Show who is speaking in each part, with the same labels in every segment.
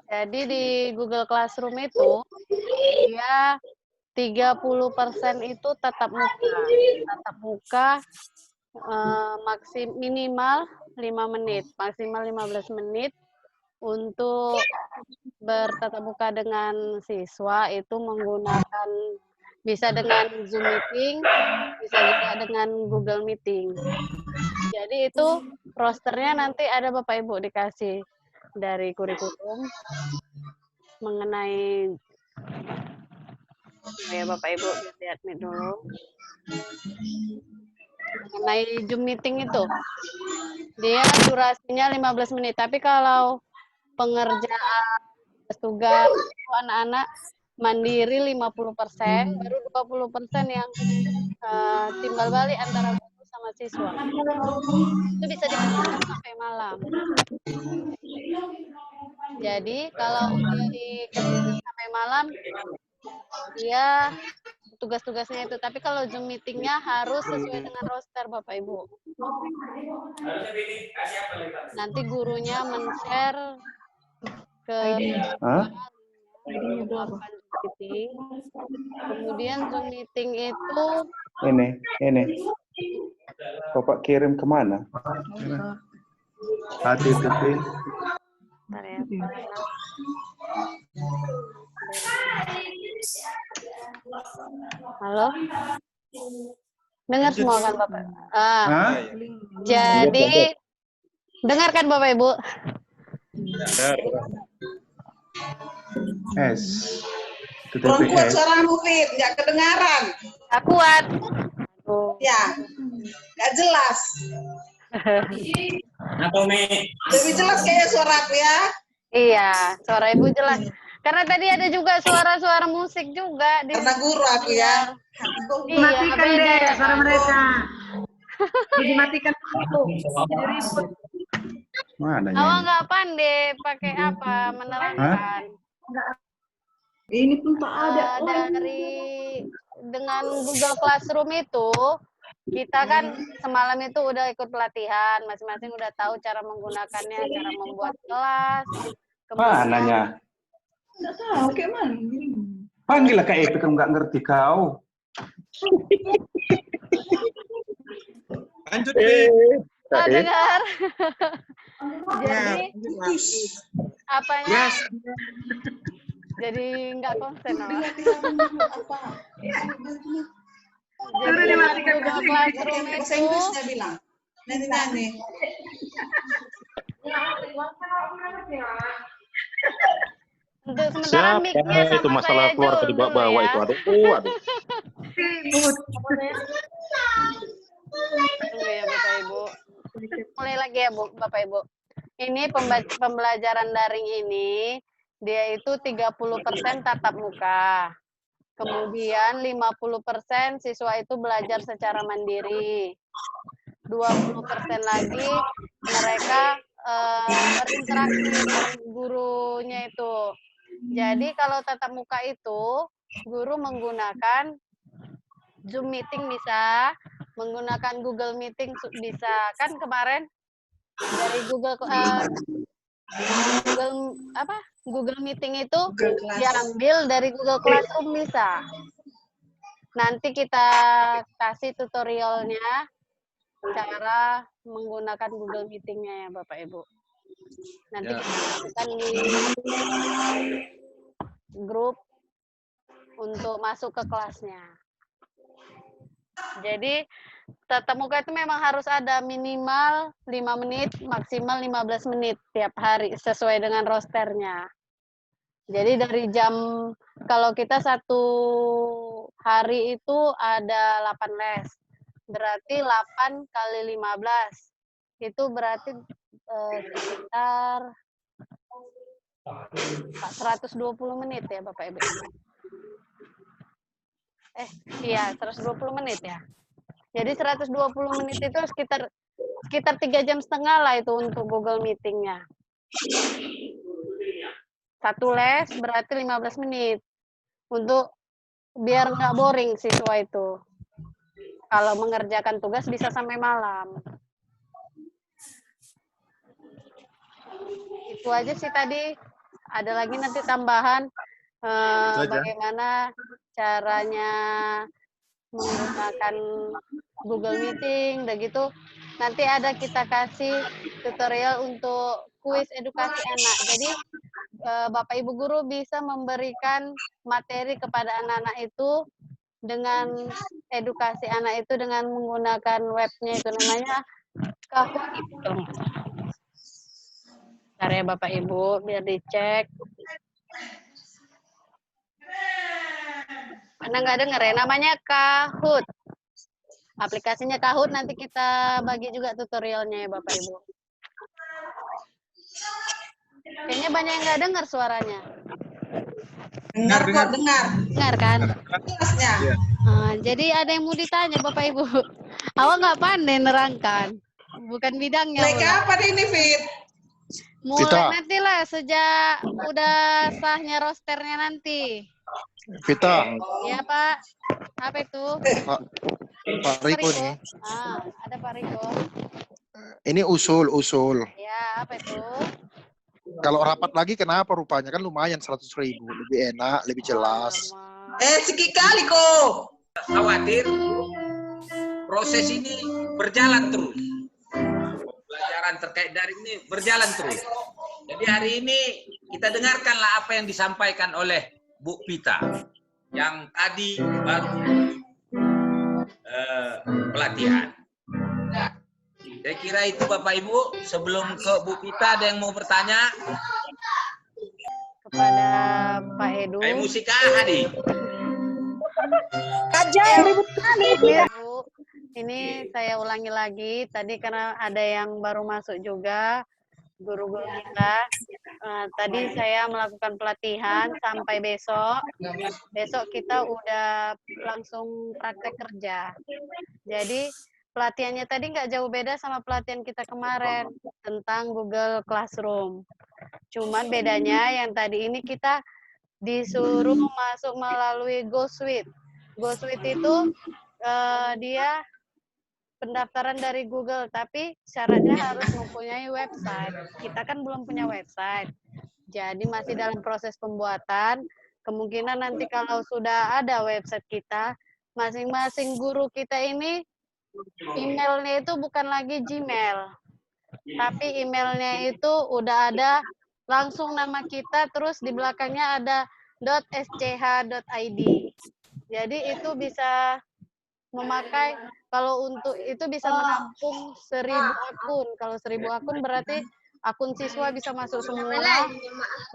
Speaker 1: Jadi di Google Classroom itu dia 30% itu tatap muka. Tatap muka minimal 5 menit, maksimal 15 menit untuk bertatap muka dengan siswa itu menggunakan bisa dengan Zoom Meeting, bisa juga dengan Google Meeting. Jadi itu rosternya nanti ada Bapak Ibu dikasih dari kurikulum mengenai ya Bapak Ibu lihat dulu mengenai Zoom Meeting itu. Dia durasinya 15 menit, tapi kalau pengerjaan tugas itu anak-anak mandiri 50%, baru 20% yang timbal balik antara guru sama siswa. Itu bisa dikerjakan sampai malam. Jadi kalau dia dikerjakan sampai malam, dia tugas-tugasnya itu. Tapi kalau Zoom meetingnya harus sesuai dengan roster Bapak Ibu. Nanti gurunya men-share ke meeting. Kemudian Zoom meeting itu
Speaker 2: ini Bapak kirim kemana? HTTP.
Speaker 1: Halo, dengar semua kan Bapak? Jadi dengarkan Bapak Ibu.
Speaker 3: Kurang kuat suaramu, Fit. Nggak kedengaran.
Speaker 1: Nggak kuat.
Speaker 3: Ya, nggak jelas. Lebih jelas kayaknya suaraku ya.
Speaker 1: Iya, suara Ibu jelas. Karena tadi ada juga suara-suara musik juga.
Speaker 3: Karena guru aku ya.
Speaker 4: Matikan deh suara mereka. Dimatikan dulu. Jadi ribut.
Speaker 1: Awak nggak pandai pakai apa menerangkan.
Speaker 4: Ini pun tak ada.
Speaker 1: Dengan Google Classroom itu kita kan semalam itu udah ikut pelatihan, masing-masing udah tahu cara menggunakannya, cara membuat kelas.
Speaker 2: Mananya?
Speaker 4: Nggak tahu kayak mana.
Speaker 2: Panggillah Kak Epi, kamu nggak ngerti kau.
Speaker 5: Lanjut,
Speaker 1: Oh, dengar. Jadi apanya? Jadi nggak konsen apa? Jadi Google Classroom itu
Speaker 3: Nani.
Speaker 1: untuk sementara mic-nya sama
Speaker 5: itu masalah
Speaker 1: saya
Speaker 5: keluar ke dibawa
Speaker 1: ya.
Speaker 5: itu. Aduh.
Speaker 1: Tunggu ya Bapak Ibu. Mulai lagi ya Bapak Ibu. Ini pembelajaran daring ini dia itu 30% tatap muka. Kemudian 50% siswa itu belajar secara mandiri. 20% lagi mereka berinteraksi dengan gurunya itu. Jadi kalau tatap muka itu guru menggunakan Zoom meeting bisa, menggunakan Google Meeting bisa. Kan kemarin dari Google Meeting itu diambil dari Google Classroom bisa. Nanti kita kasih tutorialnya cara menggunakan Google Meeting-nya ya Bapak Ibu. Nanti kita masukkan di grup untuk masuk ke kelasnya. Jadi tatap muka itu memang harus ada minimal 5 menit, maksimal 15 menit tiap hari sesuai dengan rosternya. Jadi dari kalau kita satu hari itu ada 8 les, berarti 8 kali 15. Itu berarti sekitar 120 menit ya Bapak Ibu. Iya 120 menit ya. Jadi 120 menit itu sekitar 3,5 jam lah itu untuk Google Meeting-nya. Satu les berarti 15 menit. Untuk biar nggak boring siswa itu. Kalau mengerjakan tugas bisa sampai malam. Itu aja sih tadi. Ada lagi nanti tambahan
Speaker 5: Itu aja.
Speaker 1: bagaimana caranya menggunakan Google Meeting, udah gitu. Nanti ada kita kasih tutorial untuk kuis edukasi anak. Jadi Bapak Ibu guru bisa memberikan materi kepada anak-anak itu dengan edukasi anak itu dengan menggunakan webnya itu namanya Kahoot. Bentar ya Bapak Ibu biar dicek. Karena nggak dengar ya, namanya Kahoot. Aplikasinya Kahoot, nanti kita bagi juga tutorialnya ya Bapak Ibu. Kayaknya banyak yang nggak dengar suaranya.
Speaker 3: Dengar kok, dengar.
Speaker 1: Dengar kan?
Speaker 3: Jelasnya.
Speaker 1: Jadi ada yang mau ditanya Bapak Ibu. Awak nggak pandai nerangkan. Bukan bidangnya.
Speaker 3: Mulai kapan ini, Fit?
Speaker 1: Mulai nanti lah, sejak udah sahnya rosternya nanti.
Speaker 5: Vita,
Speaker 1: Ya Pak. Apa itu?
Speaker 5: Pak Riko nih.
Speaker 1: Ada Pak Riko.
Speaker 5: Ini usul.
Speaker 1: Ya, apa itu?
Speaker 5: Kalau rapat lagi kenapa rupanya? Kan lumayan 100.000. Lebih enak, lebih jelas.
Speaker 3: Sikit kali kok.
Speaker 6: Khawatir proses ini berjalan terus. Pelajaran terkait daring ini berjalan terus. Jadi hari ini kita dengarkanlah apa yang disampaikan oleh Bu Pita yang tadi baru pelatihan. Saya kira itu Bapak Ibu. Sebelum ke Bu Pita ada yang mau bertanya?
Speaker 1: Kepada Pak Edu.
Speaker 6: Kayak musik Hadi.
Speaker 1: Ini saya ulangi lagi. Tadi karena ada yang baru masuk juga, guru-guru kita. Tadi saya melakukan pelatihan sampai besok. Besok kita udah langsung praktek kerja. Jadi pelatihannya tadi nggak jauh beda sama pelatihan kita kemarin tentang Google Classroom. Cuman bedanya yang tadi ini kita disuruh masuk melalui GoSuite. GoSuite itu dia pendaftaran dari Google, tapi syaratnya harus mempunyai website. Kita kan belum punya website. Jadi masih dalam proses pembuatan. Kemungkinan nanti kalau sudah ada website kita, masing-masing guru kita ini emailnya itu bukan lagi Gmail, tapi emailnya itu udah ada langsung nama kita, terus di belakangnya ada .sch.id. Jadi itu bisa memakai, kalau untuk itu bisa menampung 1.000 akun. Kalau 1.000 akun berarti akun siswa bisa masuk semua.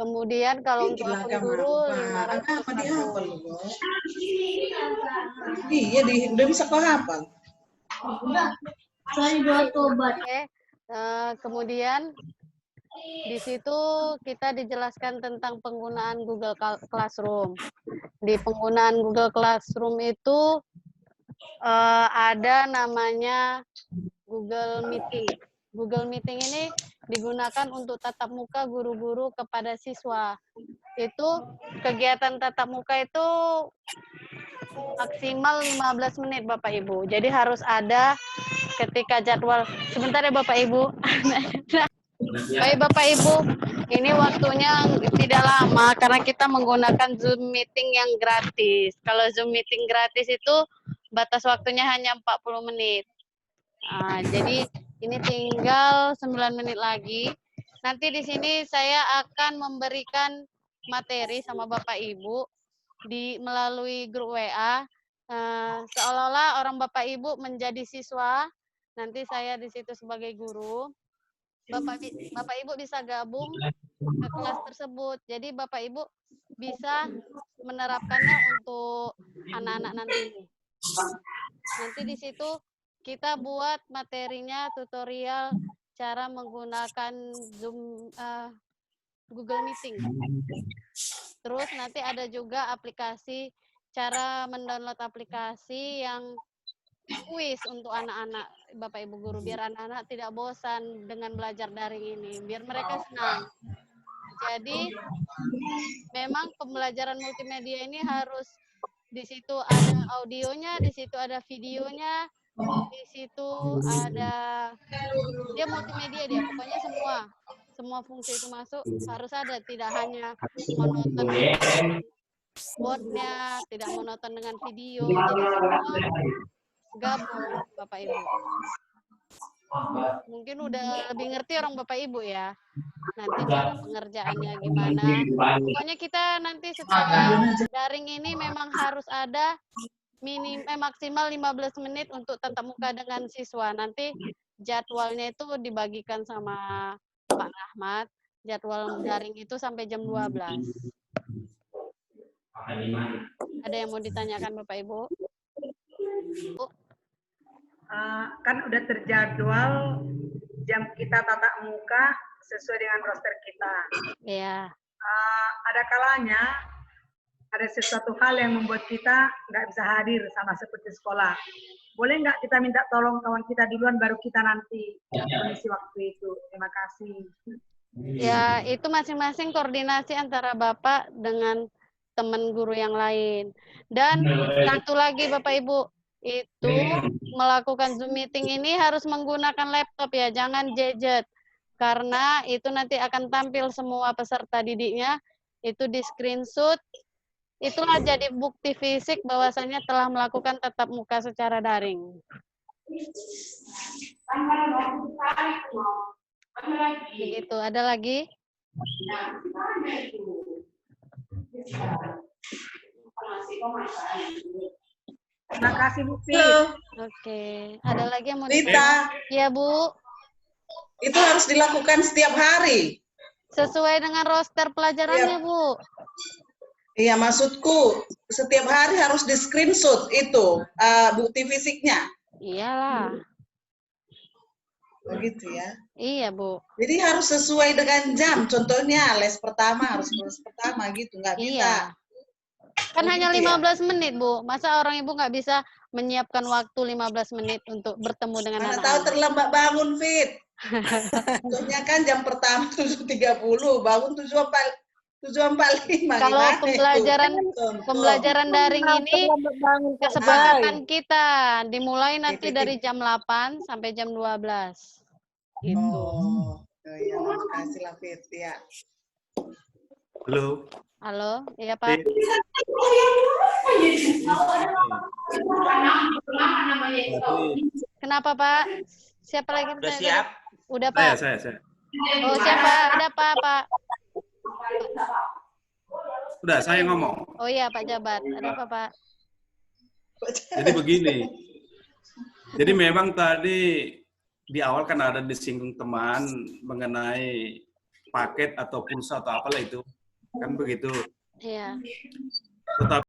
Speaker 1: Kemudian kalau untuk akun guru 500 akun.
Speaker 3: Iya, udah bisa kau hafal.
Speaker 1: Oke. Kemudian di situ kita dijelaskan tentang penggunaan Google Classroom. Di penggunaan Google Classroom itu ada namanya Google Meeting. Google Meeting ini digunakan untuk tatap muka guru-guru kepada siswa. Itu kegiatan tatap muka itu maksimal 15 menit Bapak Ibu. Jadi harus ada ketika jadwal. Sebentar ya Bapak Ibu. Baik Bapak Ibu, ini waktunya tidak lama karena kita menggunakan Zoom Meeting yang gratis. Kalau Zoom Meeting gratis itu batas waktunya hanya 40 menit. Jadi ini tinggal 9 menit lagi. Nanti di sini saya akan memberikan materi sama Bapak Ibu melalui grup WA. Seolah-olah orang Bapak Ibu menjadi siswa. Nanti saya di situ sebagai guru. Bapak Ibu bisa gabung ke kelas tersebut. Jadi Bapak Ibu bisa menerapkannya untuk anak-anak nanti. Nanti di situ kita buat materinya tutorial cara menggunakan Zoom Google Meeting. Terus nanti ada juga aplikasi, cara mendownload aplikasi yang kuis untuk anak-anak Bapak Ibu guru, biar anak-anak tidak bosan dengan belajar daring ini, biar mereka senang. Jadi memang pembelajaran multimedia ini harus di situ ada audionya, di situ ada videonya, di situ ada dia multimedia dia, pokoknya semua fungsi itu masuk, harus ada, tidak hanya monoton boardnya, tidak monoton dengan video, jadi semua gabung Bapak Ibu. Mungkin udah lebih ngerti orang Bapak Ibu ya, nanti cara pengerjaannya gimana. Pokoknya kita nanti setelah daring ini memang harus ada maksimal 15 menit untuk tatap muka dengan siswa. Nanti jadwalnya itu dibagikan sama Pak Rahmat, jadwal daring itu sampai jam 12. Ada yang mau ditanyakan Bapak Ibu?
Speaker 4: Kan udah terjadwal jam kita tatap muka sesuai dengan roster kita.
Speaker 1: Iya.
Speaker 4: Ada kalanya ada sesuatu hal yang membuat kita nggak bisa hadir sama seperti sekolah. Boleh nggak kita minta tolong kawan kita duluan baru kita nanti mengisi waktu itu. Terima kasih.
Speaker 1: Ya, itu masing-masing koordinasi antara Bapak dengan teman guru yang lain. Dan satu lagi Bapak Ibu, itu melakukan Zoom meeting ini harus menggunakan laptop ya, jangan gadget. Karena itu nanti akan tampil semua peserta didiknya, itu di screenshot. Itulah jadi bukti fisik bahwasannya telah melakukan tatap muka secara daring. Begitu, ada lagi?
Speaker 4: Terima kasih Bu Fit.
Speaker 3: Halo,
Speaker 1: Oke, ada lagi yang mau
Speaker 3: Rita,
Speaker 1: Ya Bu,
Speaker 3: itu harus dilakukan setiap hari.
Speaker 1: sesuai dengan roster pelajarannya Bu.
Speaker 3: Iya, maksudku setiap hari harus di screenshot itu bukti fisiknya.
Speaker 1: Iyalah,
Speaker 3: Begitu ya.
Speaker 1: iya Bu.
Speaker 3: Jadi harus sesuai dengan jam. Contohnya les pertama harus les pertama gitu, nggak bisa.
Speaker 1: Iya. Kan
Speaker 3: Oh,
Speaker 1: hanya
Speaker 3: gitu ya?
Speaker 1: 15 menit Bu. Masa orang ibu nggak bisa menyiapkan waktu 15 menit untuk bertemu dengan
Speaker 3: Mana tahu
Speaker 1: anak-anak?
Speaker 3: terlambat bangun, Fit. Contohnya kan jam pertama 7.30, bangun 7.45.
Speaker 1: Kalau
Speaker 3: Gimana itu?
Speaker 1: pembelajaran daring ini kesepakatan kita dimulai nanti
Speaker 3: Titik.
Speaker 1: dari jam 8 sampai jam 12. Gitu.
Speaker 3: Oh, iya, terima kasih lah, Fit. Ya.
Speaker 2: Halo.
Speaker 1: Halo, iya Pak. Kenapa Pak? Siapa lagi?
Speaker 6: Udah siap?
Speaker 1: Udah Pak.
Speaker 2: Saya.
Speaker 1: Oh siapa? Ada Pak?
Speaker 2: Udah, saya ngomong.
Speaker 1: Oh iya Pak Jabat. Ada apa Pak?
Speaker 2: Jadi begini. Jadi memang tadi di awal kan ada disinggung teman mengenai paket atau pulsa atau apalah itu. Kan begitu.
Speaker 1: Iya.
Speaker 2: Tetapi